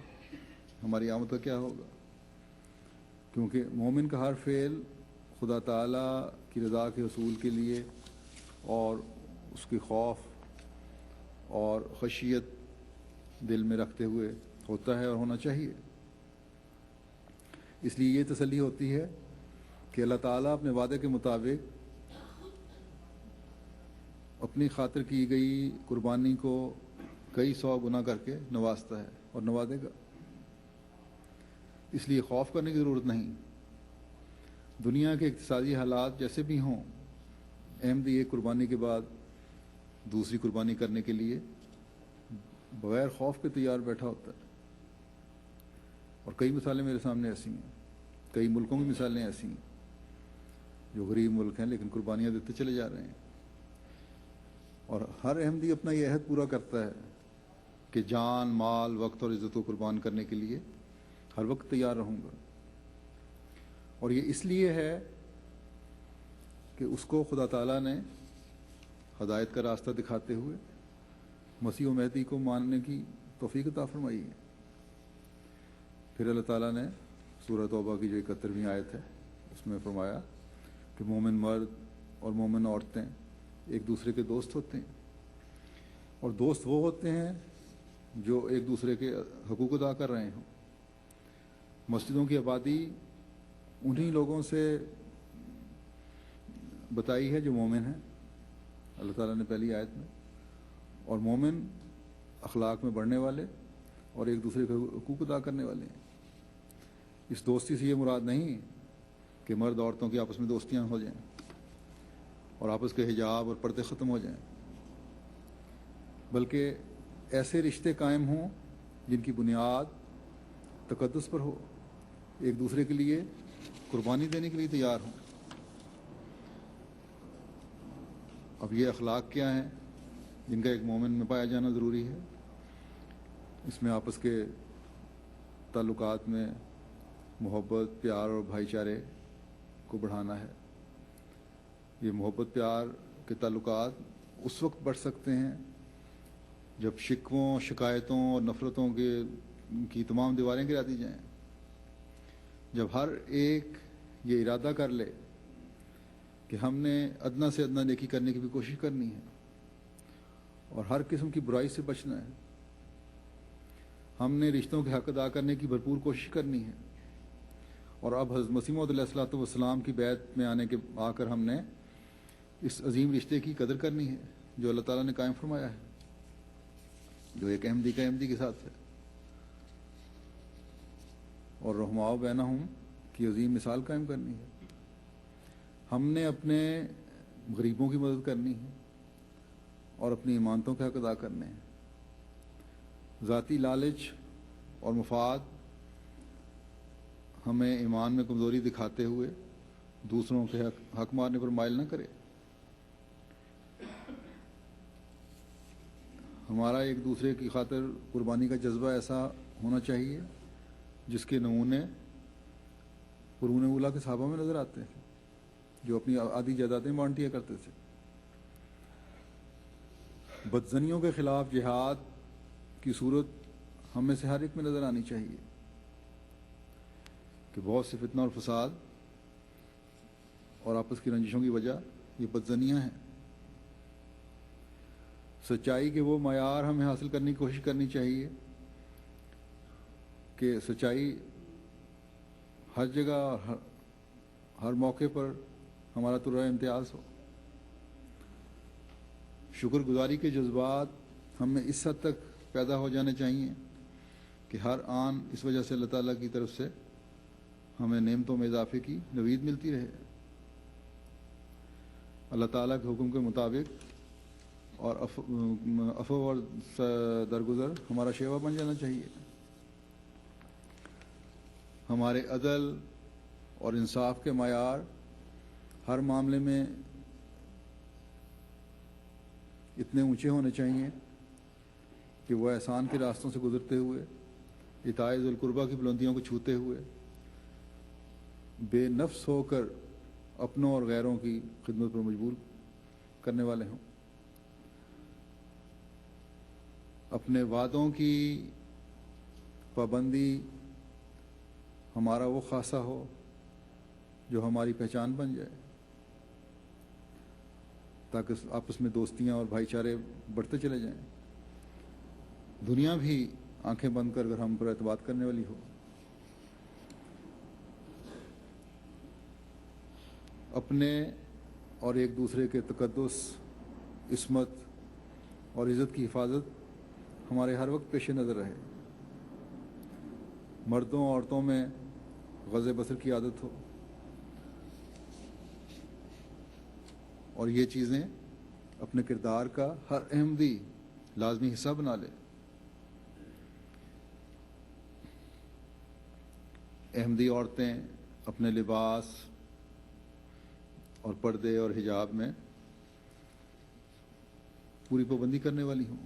ہماری آمد کا کیا ہوگا، کیونکہ مومن کا ہر فعل خدا تعالیٰ کی رضا کے حصول کے لیے اور اس کی خوف اور خشیت دل میں رکھتے ہوئے ہوتا ہے اور ہونا چاہیے۔ اس لیے یہ تسلی ہوتی ہے کہ اللہ تعالیٰ اپنے وعدے کے مطابق اپنی خاطر کی گئی قربانی کو کئی سو گنا کر کے نوازتا ہے اور نوازے گا۔ اس لیے خوف کرنے کی ضرورت نہیں۔ دنیا کے اقتصادی حالات جیسے بھی ہوں، احمدی ایک قربانی کے بعد دوسری قربانی کرنے کے لیے بغیر خوف کے تیار بیٹھا ہوتا ہے۔ اور کئی مثالیں میرے سامنے ایسی ہیں، کئی ملکوں کی مثالیں ایسی ہیں جو غریب ملک ہیں لیکن قربانیاں دیتے چلے جا رہے ہیں۔ اور ہر احمدی اپنا یہ عہد پورا کرتا ہے کہ جان، مال، وقت اور عزت کو قربان کرنے کے لیے ہر وقت تیار رہوں گا۔ اور یہ اس لیے ہے کہ اس کو خدا تعالیٰ نے ہدایت کا راستہ دکھاتے ہوئے مسیح و مہدی کو ماننے کی توفیق عطا فرمائی ہے۔ پھر اللہ تعالیٰ نے سورہ توبہ کی جو 71ویں آیت ہے اس میں فرمایا کہ مومن مرد اور مومن عورتیں ایک دوسرے کے دوست ہوتے ہیں، اور دوست وہ ہوتے ہیں جو ایک دوسرے کے حقوق ادا کر رہے ہوں۔ مسجدوں کی آبادی انہی لوگوں سے بتائی ہے جو مومن ہیں، اللہ تعالیٰ نے پہلی آیت میں، اور مومن اخلاق میں بڑھنے والے اور ایک دوسرے کے حقوق ادا کرنے والے ہیں۔ اس دوستی سے یہ مراد نہیں کہ مرد عورتوں کی آپس میں دوستیاں ہو جائیں اور آپس کے حجاب اور پردے ختم ہو جائیں، بلکہ ایسے رشتے قائم ہوں جن کی بنیاد تقدس پر ہو، ایک دوسرے کے لیے قربانی دینے کے لیے تیار ہوں۔ اب یہ اخلاق کیا ہیں جن کا ایک مومن میں پایا جانا ضروری ہے؟ اس میں آپس کے تعلقات میں محبت، پیار اور بھائی چارے کو بڑھانا ہے۔ یہ محبت، پیار کے تعلقات اس وقت بڑھ سکتے ہیں جب شکووں، شکایتوں اور نفرتوں کی تمام دیواریں گرا دی جائیں، جب ہر ایک یہ ارادہ کر لے کہ ہم نے ادنا سے ادنا نیکی کرنے کی بھی کوشش کرنی ہے اور ہر قسم کی برائی سے بچنا ہے، ہم نے رشتوں کے حق ادا کرنے کی بھرپور کوشش کرنی ہے، اور اب حضرت مسیح موعود علیہ الصلوۃ والسلام کی بیعت میں آ کر ہم نے اس عظیم رشتے کی قدر کرنی ہے جو اللہ تعالیٰ نے قائم فرمایا ہے، جو ایک احمدی کا احمدی کے ساتھ ہے، اور رحماء بینہم کی عظیم مثال قائم کرنی ہے۔ ہم نے اپنے غریبوں کی مدد کرنی ہے اور اپنی امانتوں کے حق ادا کرنے ہیں۔ ذاتی لالچ اور مفاد ہمیں ایمان میں کمزوری دکھاتے ہوئے دوسروں کے حق مارنے پر مائل نہ کرے۔ ہمارا ایک دوسرے کی خاطر قربانی کا جذبہ ایسا ہونا چاہیے جس کے نمونے قرون اولیٰ کے صحابہ میں نظر آتے ہیں جو اپنی آدھی جائیدادیں بانٹیا کرتے تھے۔ بدزنیوں کے خلاف جہاد کی صورت ہم میں سے ہر ایک میں نظر آنی چاہیے کہ بہت سے فتنہ اور فساد اور آپس کی رنجشوں کی وجہ یہ بدزنیاں ہیں۔ سچائی کے وہ معیار ہمیں حاصل کرنے کی کوشش کرنی چاہیے کہ سچائی ہر جگہ ہر موقع پر ہمارا طرح امتیاز ہو۔ شکر گزاری کے جذبات ہم میں اس حد تک پیدا ہو جانے چاہیے کہ ہر آن اس وجہ سے اللہ تعالیٰ کی طرف سے ہمیں نعمتوں میں اضافے کی نوید ملتی رہے۔ اللہ تعالیٰ کے حکم کے مطابق اور عفو اور درگزر ہمارا شیوا بن جانا چاہیے. ہمارے عدل اور انصاف کے معیار ہر معاملے میں اتنے اونچے ہونے چاہیے کہ وہ احسان کے راستوں سے گزرتے ہوئے، اطاعت ذی القربیٰ کی بلندیوں کو چھوتے ہوئے، بے نفس ہو کر اپنوں اور غیروں کی خدمت پر مجبور کرنے والے ہوں. اپنے وعدوں کی پابندی ہمارا وہ خاصہ ہو جو ہماری پہچان بن جائے، تاکہ آپس میں دوستیاں اور بھائی چارے بڑھتے چلے جائیں. دنیا بھی آنکھیں بند کر اگر ہم پر اعتماد کرنے والی ہو. اپنے اور ایک دوسرے کے تقدس، عصمت اور عزت کی حفاظت ہمارے ہر وقت پیش نظر رہے. مردوں عورتوں میں غض بصر کی عادت ہو اور یہ چیزیں اپنے کردار کا ہر احمدی لازمی حصہ بنا لے. احمدی عورتیں اپنے لباس اور پردے اور حجاب میں پوری پابندی کرنے والی ہوں،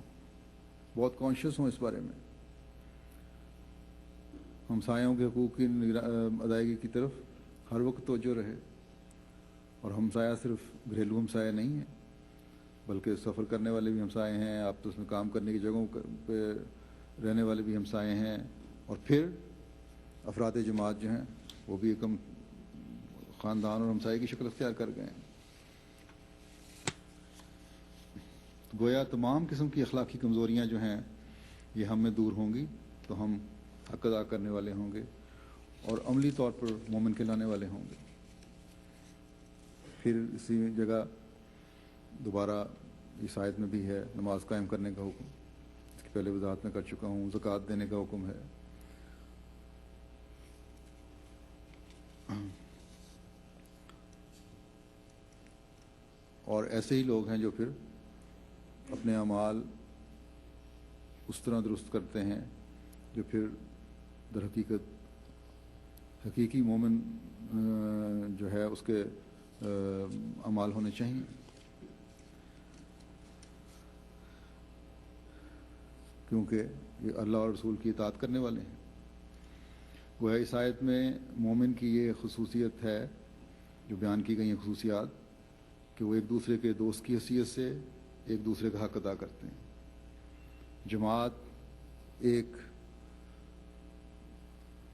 بہت کانشیس ہوں اس بارے میں. ہمسایوں کے حقوق کی ادائیگی کی طرف ہر وقت توجہ رہے. اور ہمسایہ صرف گھریلو ہمسایہ نہیں ہیں، بلکہ سفر کرنے والے بھی ہمسائے ہیں، آپس میں کام کرنے کی جگہوں پہ رہنے والے بھی ہمسائے ہیں، اور پھر افراد جماعت جو ہیں وہ بھی ایک خاندان اور ہمسائے کی شکل اختیار کر گئے ہیں. گویا تمام قسم کی اخلاقی کمزوریاں جو ہیں یہ ہم میں دور ہوں گی تو ہم حق ادا کرنے والے ہوں گے اور عملی طور پر مومن کہلانے والے ہوں گے. پھر اسی جگہ دوبارہ اس آیت میں بھی ہے نماز قائم کرنے کا حکم، اس کی پہلے وضاحت میں کر چکا ہوں. زکوٰۃ دینے کا حکم ہے. اور ایسے ہی لوگ ہیں جو پھر اپنے اعمال اس طرح درست کرتے ہیں جو پھر در حقیقت حقیقی مومن جو ہے اس کے اعمال ہونے چاہیے. کیونکہ یہ اللہ اور رسول کی اطاعت کرنے والے ہیں. وہ ہے اس آیت میں مومن کی یہ خصوصیت ہے جو بیان کی گئی ہیں خصوصیات، کہ وہ ایک دوسرے کے دوست کی حیثیت سے ایک دوسرے کا حق ادا کرتے ہیں. جماعت ایک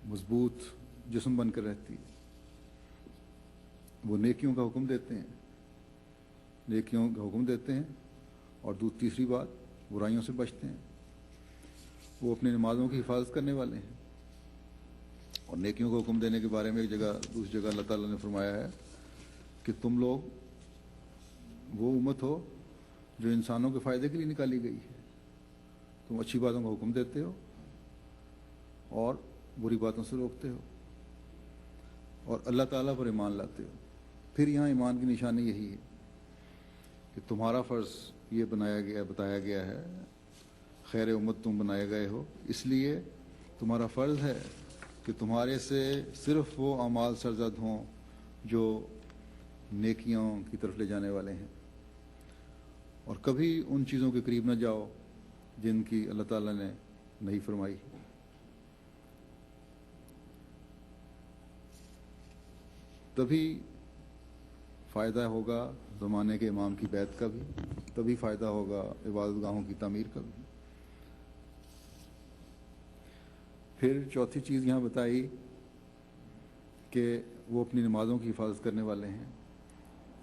مضبوط جسم بن کر رہتی ہے. وہ نیکیوں کا حکم دیتے ہیں، نیکیوں کا حکم دیتے ہیں، اور تیسری بات برائیوں سے بچتے ہیں. وہ اپنی نمازوں کی حفاظت کرنے والے ہیں. اور نیکیوں کا حکم دینے کے بارے میں ایک جگہ دوسری جگہ اللہ تعالیٰ نے فرمایا ہے کہ تم لوگ وہ امت ہو جو انسانوں کے فائدے کے لیے نکالی گئی ہے. تم اچھی باتوں کا حکم دیتے ہو اور بری باتوں سے روکتے ہو اور اللہ تعالیٰ پر ایمان لاتے ہو. پھر یہاں ایمان کی نشانی یہی ہے کہ تمہارا فرض یہ بتایا گیا ہے، خیر امت تم بنائے گئے ہو، اس لیے تمہارا فرض ہے کہ تمہارے سے صرف وہ اعمال سرزد ہوں جو نیکیوں کی طرف لے جانے والے ہیں، اور کبھی ان چیزوں کے قریب نہ جاؤ جن کی اللہ تعالیٰ نے نہیں فرمائی. تبھی فائدہ ہوگا زمانے کے امام کی بیعت کا بھی، تبھی فائدہ ہوگا عبادت گاہوں کی تعمیر کا بھی. پھر چوتھی چیز یہاں بتائی کہ وہ اپنی نمازوں کی حفاظت کرنے والے ہیں،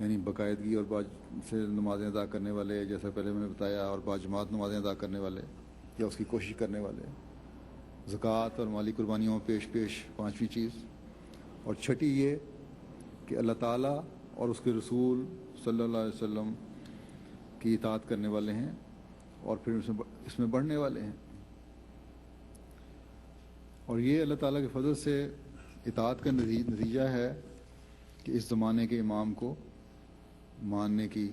یعنی باقاعدگی اور سے نمازیں ادا کرنے والے، جیسا پہلے میں نے بتایا، اور باجماعت نمازیں ادا کرنے والے یا اس کی کوشش کرنے والے. زکوٰۃ اور مالی قربانیوں پیش پانچویں چیز. اور چھٹی یہ کہ اللہ تعالیٰ اور اس کے رسول صلی اللہ علیہ وسلم کی اطاعت کرنے والے ہیں اور پھر اس میں بڑھنے والے ہیں. اور یہ اللہ تعالیٰ کے فضل سے اطاعت کا نتیجہ ہے کہ اس زمانے کے امام کو ماننے کی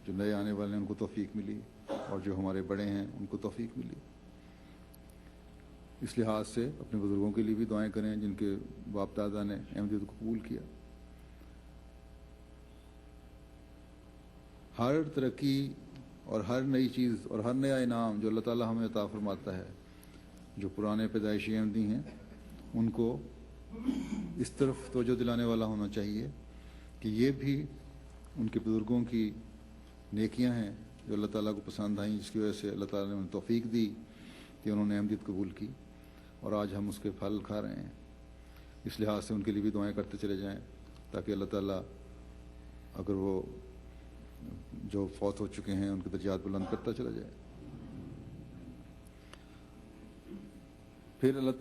جو نئے آنے والے ہیں ان کو توفیق ملی، اور جو ہمارے بڑے ہیں ان کو توفیق ملی۔ اس لحاظ سے اپنے بزرگوں کے لیے بھی دعائیں کریں جن کے باپ دادا نے احمدیت کو قبول کیا۔ ہر ترقی اور ہر نئی چیز اور ہر نیا انعام جو اللہ تعالیٰ ہمیں عطا فرماتا ہے، جو پرانے پیدائشی احمدی ہیں ان کو اس طرف توجہ دلانے والا ہونا چاہیے کہ یہ بھی ان کے بزرگوں کی نیکیاں ہیں جو اللہ تعالیٰ کو پسند آئیں، جس کی وجہ سے اللہ تعالیٰ نے انہیں توفیق دی کہ انہوں نے احمدیت قبول کی، اور آج ہم اس کے پھل کھا رہے ہیں۔ اس لحاظ سے ان کے لیے بھی دعائیں کرتے چلے جائیں تاکہ اللہ تعالیٰ اگر وہ جو فوت ہو چکے ہیں ان کے درجات بلند کرتا چلا جائے۔ پھر اللہ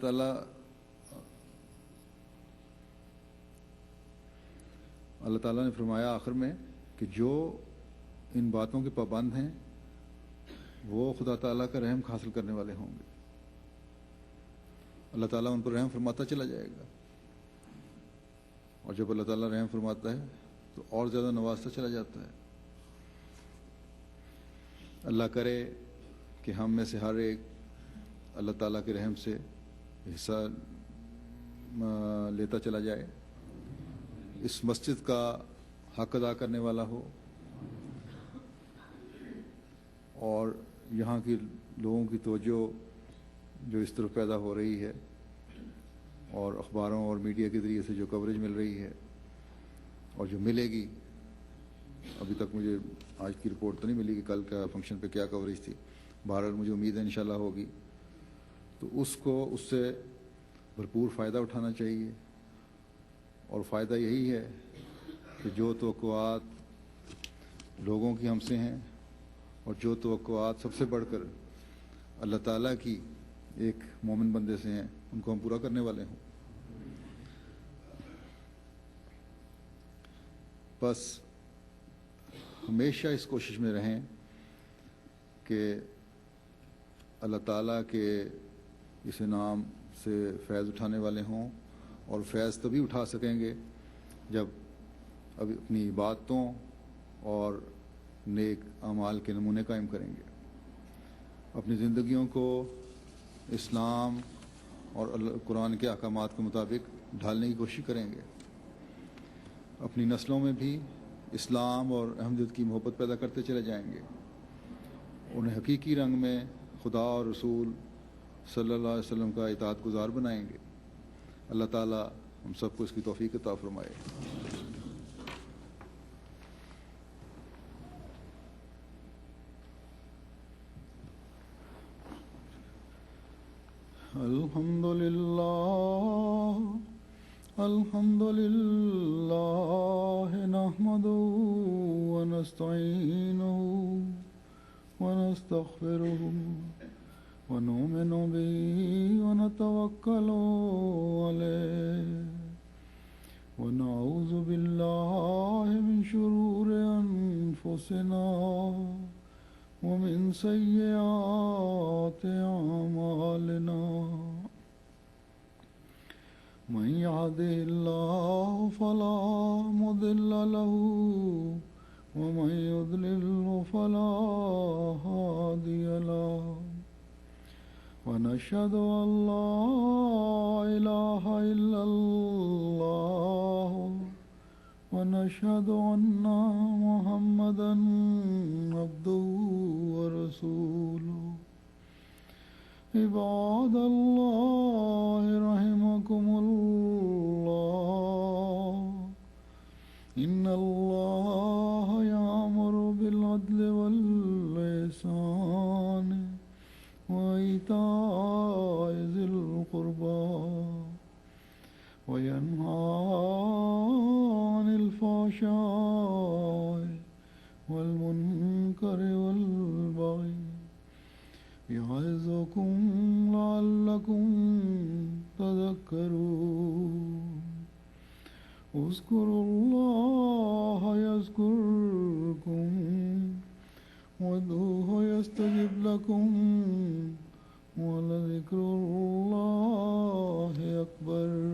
تعالیٰ نے فرمایا آخر میں کہ جو ان باتوں کے پابند ہیں وہ خدا تعالیٰ کا رحم حاصل کرنے والے ہوں گے۔ اللہ تعالیٰ ان پر رحم فرماتا چلا جائے گا، اور جب اللہ تعالیٰ رحم فرماتا ہے تو اور زیادہ نوازتا چلا جاتا ہے۔ اللہ کرے کہ ہم میں سے ہر ایک اللہ تعالیٰ کے رحم سے حصہ لیتا چلا جائے، اس مسجد کا حق ادا کرنے والا ہو، اور یہاں کی لوگوں کی توجہ جو اس طرف پیدا ہو رہی ہے اور اخباروں اور میڈیا کے ذریعے سے جو کوریج مل رہی ہے اور جو ملے گی، ابھی تک مجھے آج کی رپورٹ تو نہیں ملی کہ کل کا فنکشن پہ کیا کوریج تھی، بہرحال مجھے امید ہے انشاءاللہ ہوگی، تو اس سے بھرپور فائدہ اٹھانا چاہیے۔ اور فائدہ یہی ہے کہ جو توقعات لوگوں کی ہم سے ہیں اور جو توقعات سب سے بڑھ کر اللہ تعالیٰ کی ایک مومن بندے سے ہیں ان کو ہم پورا کرنے والے ہوں۔ بس ہمیشہ اس کوشش میں رہیں کہ اللہ تعالیٰ کے اس انعام سے فیض اٹھانے والے ہوں، اور فیض تبھی اٹھا سکیں گے جب اپنی عبادتوں اور نیک اعمال کے نمونے قائم کریں گے، اپنی زندگیوں کو اسلام اور قرآن کے احکامات کے مطابق ڈھالنے کی کوشش کریں گے، اپنی نسلوں میں بھی اسلام اور احمدیت کی محبت پیدا کرتے چلے جائیں گے، انہیں حقیقی رنگ میں خدا اور رسول صلی اللہ علیہ وسلم کا اطاعت گزار بنائیں گے۔ اللہ تعالیٰ ہم سب کو اس کی توفیق عطا فرمائے۔ الحمد للہ نحمده ونستعینه ونستغفره ونؤمن به ونتوکل علیہ ونعوذ باللہ من شرور انفسنا ومن سیئات اعمالنا من يهده الله فلا مضل له ومن يضلل فلا هادي له ونشهد أن لا إله إلا الله ونشهد أن محمدا عبده ورسوله عباد الله رحمكم الله إن الله يأمر بالعدل والإحسان وإيتاء ذي القربى وينهى عن الفحشاء والمنكر والبغي يعظكم لعلكم تذكرون اذكروا الله يذكركم وادعوه يستجب لكم ولذكر الله أكبر